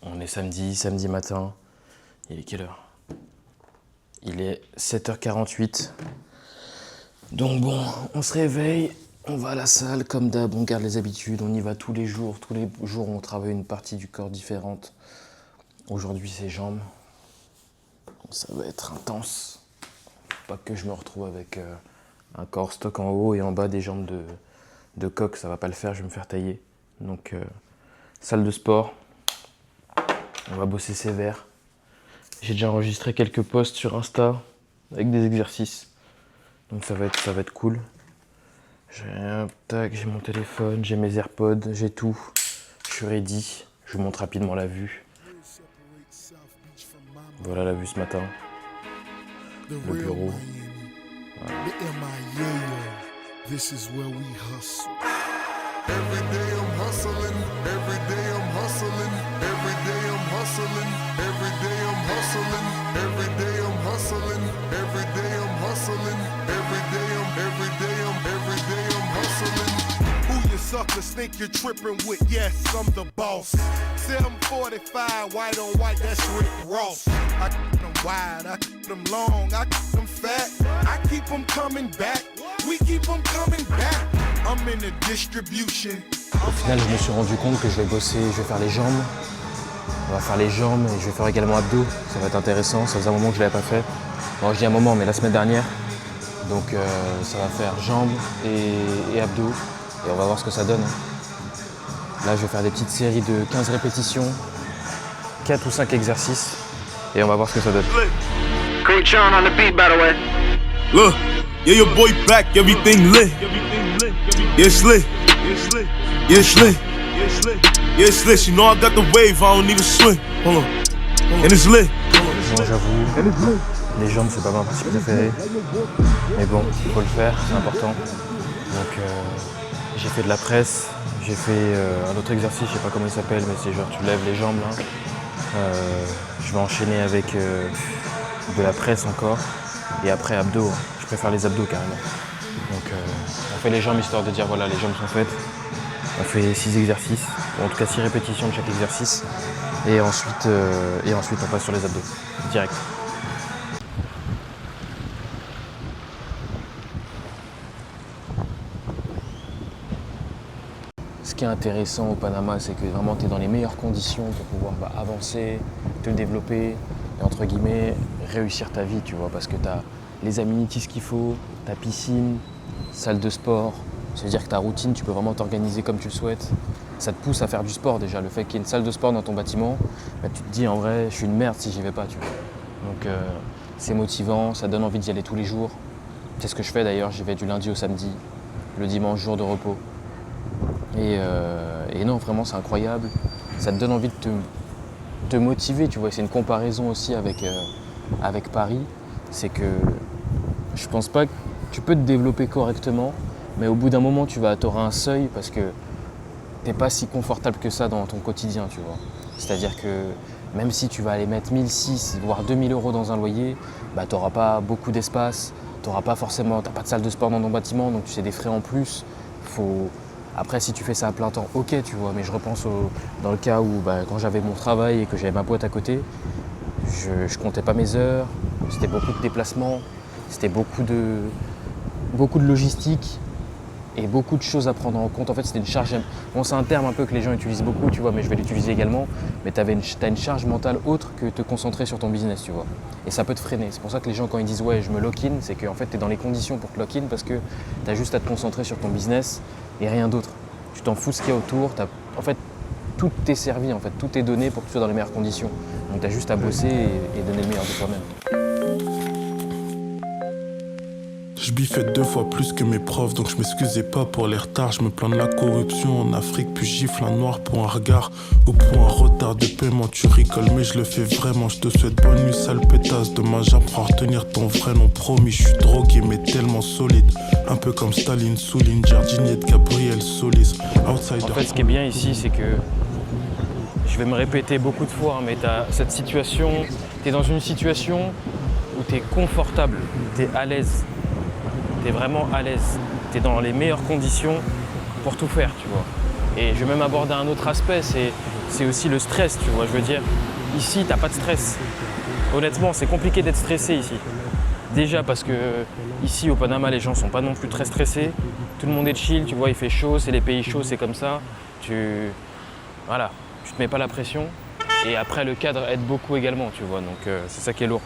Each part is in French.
On est samedi matin. Il est quelle heure? Il est 7h48. Donc bon, on se réveille, on va à la salle comme d'hab, on garde les habitudes, on y va tous les jours. Tous les jours, on travaille une partie du corps différente. Aujourd'hui, c'est jambes. Ça va être intense. Pas que je me retrouve avec un corps stock en haut et en bas des jambes de coq, ça va pas le faire, je vais me faire tailler. Donc, salle de sport. On va bosser sévère. J'ai déjà enregistré quelques posts sur Insta avec des exercices. Donc ça va être cool. J'ai mon téléphone, j'ai mes AirPods, j'ai tout. Je suis ready. Je vous montre rapidement la vue. Voilà la vue ce matin. Le bureau. Voilà. Every day I'm hustling, every day I'm hustling, every day I'm hustling, every day I'm hustling, every day I'm hustling, every day I'm hustling, every day I'm hustling. Who you suckers think you're tripping with? Yes, I'm the boss. 745, white on white, that's Rick Ross. I keep them wide, I keep them long, I keep them fat, I keep them coming back, we keep them coming back. I'm in the distribution. Au final, je me suis rendu compte que je vais faire les jambes. On va faire les jambes et je vais faire également abdos. Ça va être intéressant, ça faisait un moment que je ne l'avais pas fait. Bon, je dis un moment, mais la semaine dernière. Donc ça va faire jambes et abdos. Et on va voir ce que ça donne. Là, je vais faire des petites séries de 15 répétitions, 4 ou 5 exercices. Et on va voir ce que ça donne. Great Sean on the beat, by the way. Look, yeah, your boy back, everything lit. Yeah, it's lit. Yeah, it's lit. Yeah, it's lit. You know I got the wave, I don't even swim. Hold on. And it's lit. Bon, j'avoue, les jambes, c'est pas ma partie préférée. Mais bon, il faut le faire, c'est important. Donc, j'ai fait de la presse. J'ai fait un autre exercice, je sais pas comment il s'appelle, mais c'est genre tu lèves les jambes là. Je vais enchaîner avec de la presse encore. Et après abdos, je préfère les abdos carrément. Donc on fait les jambes histoire de dire voilà, les jambes sont faites. On fait 6 exercices, ou en tout cas 6 répétitions de chaque exercice. Et ensuite on passe sur les abdos, direct. Ce qui est intéressant au Panama, c'est que vraiment tu es dans les meilleures conditions pour pouvoir avancer, te développer et entre guillemets réussir ta vie, tu vois, parce que tu as les amenities qu'il faut, ta piscine, salle de sport. Ça veut dire que ta routine, tu peux vraiment t'organiser comme tu le souhaites. Ça te pousse à faire du sport déjà. Le fait qu'il y ait une salle de sport dans ton bâtiment, bah, tu te dis en vrai, je suis une merde si j'y vais pas, tu vois. Donc c'est motivant, ça donne envie d'y aller tous les jours. C'est ce que je fais d'ailleurs, j'y vais du lundi au samedi, le dimanche, jour de repos. Et non, vraiment, c'est incroyable. Ça te donne envie de te motiver, tu vois. C'est une comparaison aussi avec Paris. C'est que je pense pas que tu peux te développer correctement, mais au bout d'un moment, tu auras un seuil parce que t'es pas si confortable que ça dans ton quotidien, tu vois. C'est-à-dire que même si tu vas aller mettre 1006 voire 2000 € dans un loyer, bah, tu n'auras pas beaucoup d'espace, tu n'as pas de salle de sport dans ton bâtiment, donc tu sais des frais en plus. Après, si tu fais ça à plein temps, ok, tu vois, mais je repense dans le cas où quand j'avais mon travail et que j'avais ma boîte à côté, je comptais pas mes heures, c'était beaucoup de déplacements, c'était beaucoup de logistique et beaucoup de choses à prendre en compte. En fait, c'était une charge. Bon, c'est un terme un peu que les gens utilisent beaucoup, tu vois, mais je vais l'utiliser également. Mais tu as une charge mentale autre que te concentrer sur ton business, tu vois. Et ça peut te freiner. C'est pour ça que les gens, quand ils disent ouais, je me lock-in, c'est qu'en fait, tu es dans les conditions pour te lock-in parce que tu as juste à te concentrer sur ton business et rien d'autre. Tu t'en fous ce qu'il y a autour. En fait, tout t'est servi, en fait, tout est donné pour que tu sois dans les meilleures conditions. Donc, tu as juste à bosser et donner le meilleur de toi-même. Je biffais 2 fois plus que mes profs, donc je m'excusais pas pour les retards. Je me plains de la corruption en Afrique, puis gifle un noir pour un regard ou pour un retard de paiement. Tu rigoles, mais je le fais vraiment. Je te souhaite bonne nuit, sale pétasse. Demain j'apprends à retenir ton vrai nom, promis. Je suis drogué, mais tellement solide. Un peu comme Staline, Souline, Jardinier de Gabriel Solis. Outsider. En fait, ce qui est bien ici, c'est que je vais me répéter beaucoup de fois, mais tu as cette situation, tu es dans une situation où tu es confortable, tu es à l'aise. Tu es vraiment à l'aise, tu es dans les meilleures conditions pour tout faire, tu vois. Et je vais même aborder un autre aspect, c'est c'est aussi le stress, tu vois, je veux dire. Ici, t'as pas de stress. Honnêtement, c'est compliqué d'être stressé ici. Déjà parce que ici au Panama, les gens sont pas non plus très stressés. Tout le monde est chill, tu vois, il fait chaud, c'est les pays chauds, c'est comme ça. Voilà, tu te mets pas la pression. Et après, le cadre aide beaucoup également, tu vois, donc c'est ça qui est lourd.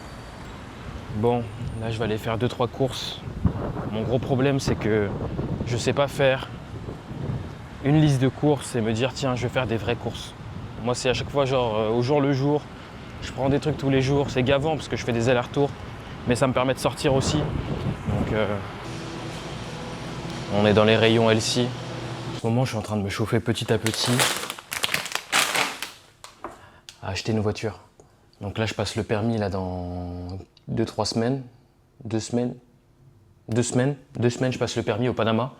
Bon, là, je vais aller faire 2-3 courses. Mon gros problème, c'est que je sais pas faire une liste de courses et me dire, tiens, je vais faire des vraies courses. Moi, c'est à chaque fois, genre, au jour le jour. Je prends des trucs tous les jours. C'est gavant parce que je fais des allers-retours. Mais ça me permet de sortir aussi. Donc, on est dans les rayons LC. En ce moment, je suis en train de me chauffer petit à petit à acheter une voiture. Donc là, je passe le permis là dans 2-3 semaines. 2 semaines, je passe le permis au Panama.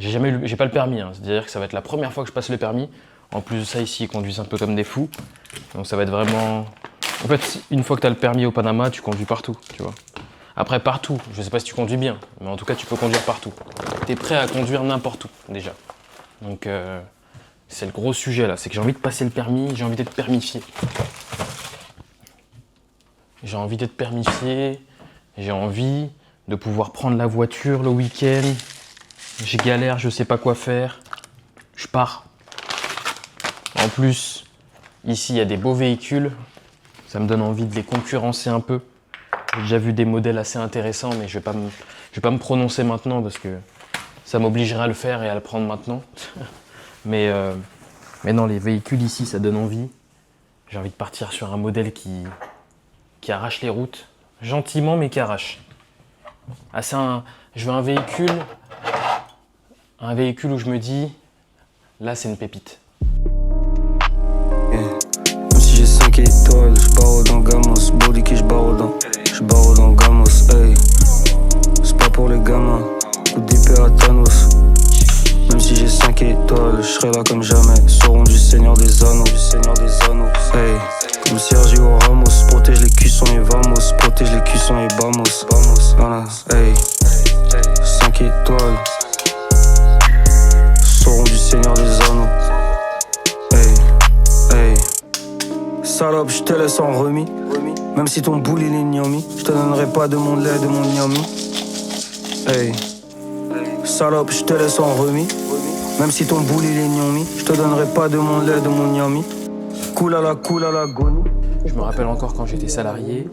J'ai pas le permis, hein. C'est-à-dire que ça va être la première fois que je passe le permis. En plus de ça, ici, ils conduisent un peu comme des fous. Donc ça va être vraiment... En fait, une fois que tu as le permis au Panama, tu conduis partout, tu vois. Après, partout, je sais pas si tu conduis bien, mais en tout cas, tu peux conduire partout. Tu es prêt à conduire n'importe où, déjà. Donc, c'est le gros sujet, là. C'est que j'ai envie de passer le permis, j'ai envie d'être permifié. J'ai envie d'être permifié, j'ai envie de pouvoir prendre la voiture le week-end. J'ai galère, je sais pas quoi faire. Je pars. En plus, ici, il y a des beaux véhicules. Ça me donne envie de les concurrencer un peu. J'ai déjà vu des modèles assez intéressants, mais je vais pas me prononcer maintenant parce que ça m'obligerait à le faire et à le prendre maintenant. mais non, les véhicules ici, ça donne envie. J'ai envie de partir sur un modèle qui arrache les routes. Gentiment, mais qui arrache. Je veux un véhicule où je me dis, là, c'est une pépite. Même si j'ai 5 étoiles, j'barre dans Gamos, body qui j'barre dans Gamos, hey. C'est pas pour les gamins, coup d'épée à Thanos. Même si j'ai 5 étoiles, je serai là comme jamais. Sauront du Seigneur des Anneaux, hey. Comme Sergio Ramos, protège les cuissons et vamos, protège les cuissons et vamos, voilà, hey. 5 étoiles, sauront du Seigneur des Anneaux, hey, hey. Salope, je te laisse en remis. Même si ton boule il est gnami, je te donnerai pas de mon lait, de mon gnami. Hey. Salope, je te laisse en remis. Même si ton boule il est gnami, je te donnerai pas de mon lait, de mon gnami. Cool à la goni. Je me rappelle encore quand j'étais salarié,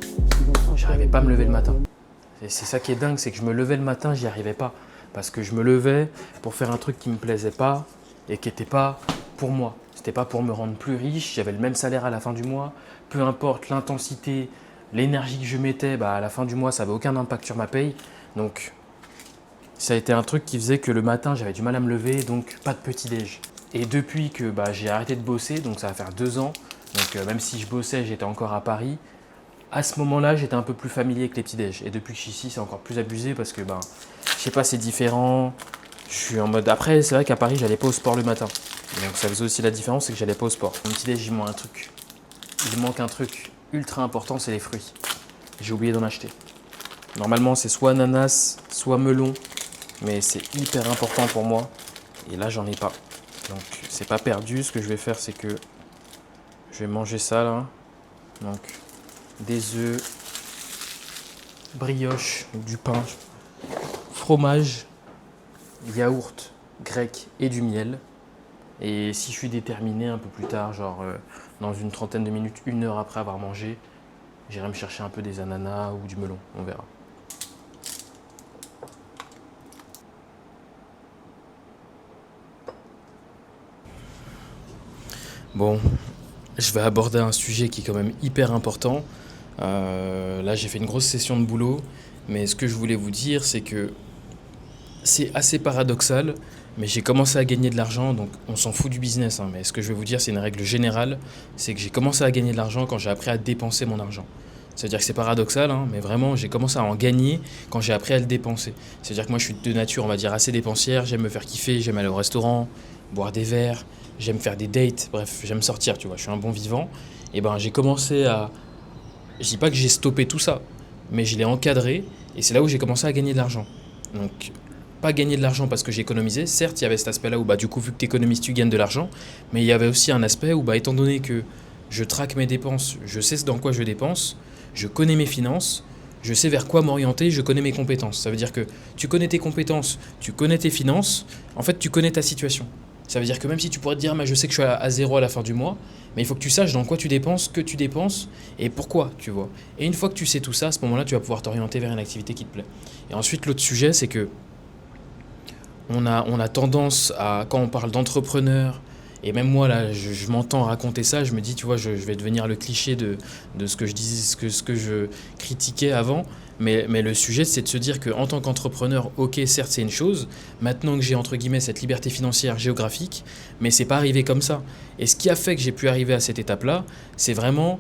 j'arrivais pas à me lever le matin. Et c'est ça qui est dingue, c'est que je me levais le matin, j'y arrivais pas. Parce que je me levais pour faire un truc qui me plaisait pas et qui était pas pour moi. C'était pas pour me rendre plus riche, j'avais le même salaire à la fin du mois. Peu importe l'intensité, l'énergie que je mettais, à la fin du mois, ça avait aucun impact sur ma paye. Donc, ça a été un truc qui faisait que le matin, j'avais du mal à me lever, donc pas de petit-déj. Et depuis que j'ai arrêté de bosser, donc ça va faire 2 ans, donc même si je bossais, j'étais encore à Paris, à ce moment-là, j'étais un peu plus familier avec les petits-déj. Et depuis que je suis ici, c'est encore plus abusé parce que, je sais pas, c'est différent. Je suis en mode... Après, c'est vrai qu'à Paris, j'allais pas au sport le matin. Donc ça faisait aussi la différence, c'est que j'allais pas au sport. Mon petit-déj, il manque un truc ultra important, c'est les fruits. J'ai oublié d'en acheter. Normalement, c'est soit ananas, soit melon. Mais c'est hyper important pour moi. Et là, j'en ai pas. Donc, c'est pas perdu. Ce que je vais faire, c'est que je vais manger ça, là. Donc, des œufs, brioche, du pain, fromage, yaourt grec et du miel. Et si je suis déterminé un peu plus tard, genre dans une trentaine de minutes, 1 heure après avoir mangé, j'irai me chercher un peu des ananas ou du melon, on verra. Bon, je vais aborder un sujet qui est quand même hyper important. Là, j'ai fait une grosse session de boulot, mais ce que je voulais vous dire, c'est que c'est assez paradoxal, mais j'ai commencé à gagner de l'argent, donc on s'en fout du business, hein, mais ce que je vais vous dire, c'est une règle générale, c'est que j'ai commencé à gagner de l'argent quand j'ai appris à dépenser mon argent. C'est-à-dire que c'est paradoxal, hein, mais vraiment, j'ai commencé à en gagner quand j'ai appris à le dépenser. C'est-à-dire que moi, je suis de nature, on va dire, assez dépensière, j'aime me faire kiffer, j'aime aller au restaurant, boire des verres, j'aime faire des dates, bref, j'aime sortir, tu vois, je suis un bon vivant. Et j'ai commencé à... Je dis pas que j'ai stoppé tout ça, mais je l'ai encadré, et c'est là où j'ai commencé à gagner de l'argent. Donc, pas gagner de l'argent parce que j'ai économisé. Certes, il y avait cet aspect-là où bah, du coup, vu que tu économises, tu gagnes de l'argent. Mais il y avait aussi un aspect où, bah, étant donné que je traque mes dépenses, je sais dans quoi je dépense, je connais mes finances, je sais vers quoi m'orienter, je connais mes compétences. Ça veut dire que tu connais tes compétences, tu connais tes finances, en fait, tu connais ta situation. Ça veut dire que même si tu pourrais te dire, je sais que je suis à zéro à la fin du mois, mais il faut que tu saches dans quoi tu dépenses, que tu dépenses et pourquoi, tu vois. Et une fois que tu sais tout ça, à ce moment-là, tu vas pouvoir t'orienter vers une activité qui te plaît. Et ensuite, l'autre sujet, c'est que on a tendance à, quand on parle d'entrepreneur, et même moi, là, je m'entends raconter ça, je me dis, tu vois, je vais devenir le cliché de ce que je disais, ce que je critiquais avant. Mais le sujet, c'est de se dire qu'en tant qu'entrepreneur, ok, certes, c'est une chose. Maintenant que j'ai, entre guillemets, cette liberté financière géographique, mais c'est pas arrivé comme ça. Et ce qui a fait que j'ai pu arriver à cette étape-là, c'est vraiment,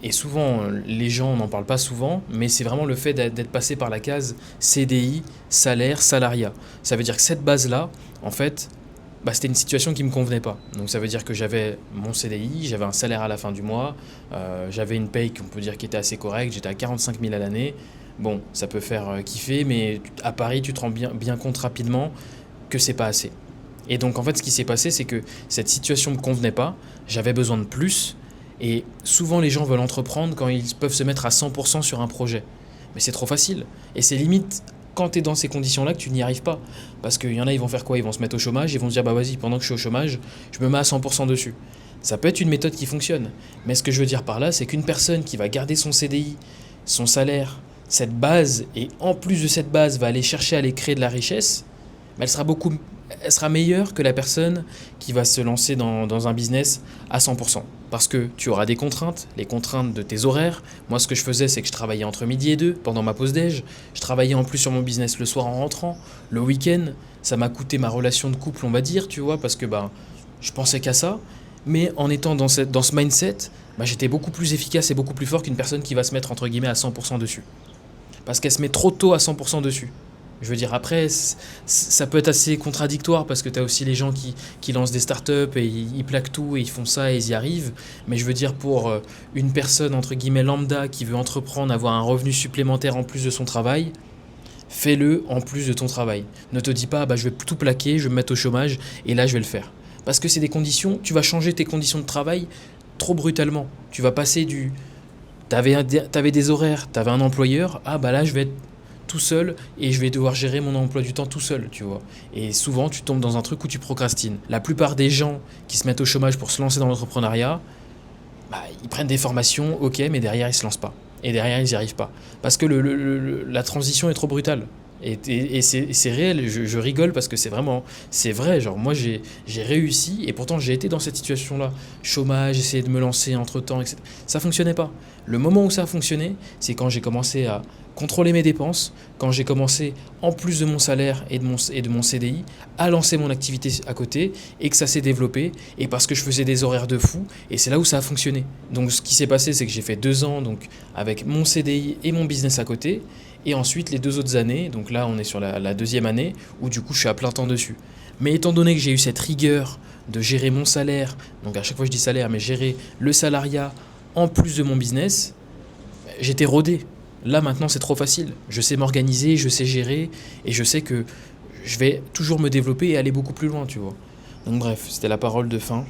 et souvent, les gens n'en parlent pas souvent, mais c'est vraiment le fait d'être passé par la case CDI, salaire, salariat. Ça veut dire que cette base-là, en fait, c'était une situation qui ne me convenait pas. Donc ça veut dire que j'avais mon CDI, j'avais un salaire à la fin du mois, j'avais une paye qu'on peut dire qui était assez correcte, j'étais à 45 000 à l'année. Bon, ça peut faire kiffer, mais à Paris, tu te rends bien compte rapidement que c'est pas assez. Et donc en fait, ce qui s'est passé, c'est que cette situation ne me convenait pas, j'avais besoin de plus, et souvent les gens veulent entreprendre quand ils peuvent se mettre à 100% sur un projet. Mais c'est trop facile, et c'est limite quand tu es dans ces conditions-là que tu n'y arrives pas. Parce qu'il y en a, ils vont faire quoi? Ils vont se mettre au chômage, ils vont se dire, vas-y, pendant que je suis au chômage, je me mets à 100% dessus. Ça peut être une méthode qui fonctionne. Mais ce que je veux dire par là, c'est qu'une personne qui va garder son CDI, son salaire, cette base, et en plus de cette base, va aller chercher à aller créer de la richesse, elle sera meilleure que la personne qui va se lancer dans un business à 100%. Parce que tu auras des contraintes, les contraintes de tes horaires. Moi, ce que je faisais, c'est que je travaillais entre midi et 2 pendant ma pause déj. Je travaillais en plus sur mon business le soir en rentrant. Le week-end, ça m'a coûté ma relation de couple, on va dire, tu vois, parce que je pensais qu'à ça. Mais en étant dans ce mindset, j'étais beaucoup plus efficace et beaucoup plus fort qu'une personne qui va se mettre, entre guillemets, à 100% dessus. Parce qu'elle se met trop tôt à 100% dessus. Je veux dire, après, ça peut être assez contradictoire parce que tu as aussi les gens qui lancent des startups et ils plaquent tout et ils font ça et ils y arrivent. Mais je veux dire, pour une personne, entre guillemets, lambda qui veut entreprendre, avoir un revenu supplémentaire en plus de son travail, fais-le en plus de ton travail. Ne te dis pas, je vais tout plaquer, je vais me mettre au chômage et là, je vais le faire. Parce que c'est des conditions, tu vas changer tes conditions de travail trop brutalement. Tu vas passer T'avais des horaires, t'avais un employeur, là, je vais être tout seul et je vais devoir gérer mon emploi du temps tout seul, tu vois. Et souvent, tu tombes dans un truc où tu procrastines. La plupart des gens qui se mettent au chômage pour se lancer dans l'entrepreneuriat, ils prennent des formations, ok, mais derrière, ils se lancent pas. Et derrière, ils n'y arrivent pas. Parce que la transition est trop brutale. Et c'est réel, je rigole parce que c'est vrai, genre moi j'ai réussi et pourtant j'ai été dans cette situation-là, chômage, essayer de me lancer entre-temps, etc. Ça fonctionnait pas. Le moment où ça a fonctionné, c'est quand j'ai commencé à contrôler mes dépenses, quand j'ai commencé, en plus de mon salaire et de mon CDI, à lancer mon activité à côté et que ça s'est développé et parce que je faisais des horaires de fou et c'est là où ça a fonctionné. Donc ce qui s'est passé, c'est que j'ai fait 2 ans donc, avec mon CDI et mon business à côté. Et ensuite, les 2 autres années, donc là on est sur la 2e année, où du coup je suis à plein temps dessus. Mais étant donné que j'ai eu cette rigueur de gérer mon salaire, donc à chaque fois je dis salaire, mais gérer le salariat en plus de mon business, j'étais rodé. Là maintenant c'est trop facile. Je sais m'organiser, je sais gérer, et je sais que je vais toujours me développer et aller beaucoup plus loin, tu vois. Donc bref, c'était la parole de fin.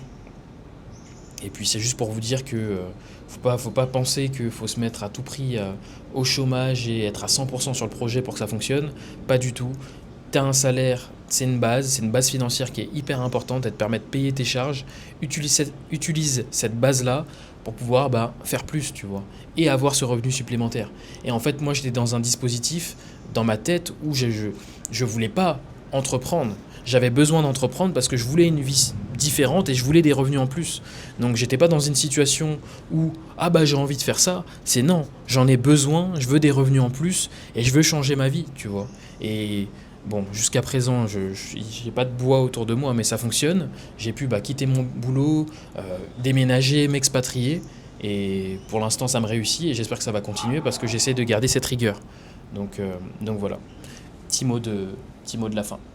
Et puis c'est juste pour vous dire que faut pas penser qu'il faut se mettre à tout prix au chômage et être à 100% sur le projet pour que ça fonctionne. Pas du tout. Tu as un salaire, c'est une base financière qui est hyper importante, elle te permet de payer tes charges. Utilise cette base-là pour pouvoir faire plus, tu vois, et avoir ce revenu supplémentaire. Et en fait, moi j'étais dans un dispositif dans ma tête où je voulais pas entreprendre. J'avais besoin d'entreprendre parce que je voulais une vie différente et je voulais des revenus en plus. Donc j'étais pas dans une situation où j'ai envie de faire ça. C'est non, j'en ai besoin, je veux des revenus en plus et je veux changer ma vie, tu vois. Et bon, jusqu'à présent, j'ai pas de bois autour de moi, mais ça fonctionne. J'ai pu quitter mon boulot, déménager, m'expatrier. Et pour l'instant, ça me réussit et j'espère que ça va continuer parce que j'essaie de garder cette rigueur. Donc voilà, petit mot de la fin.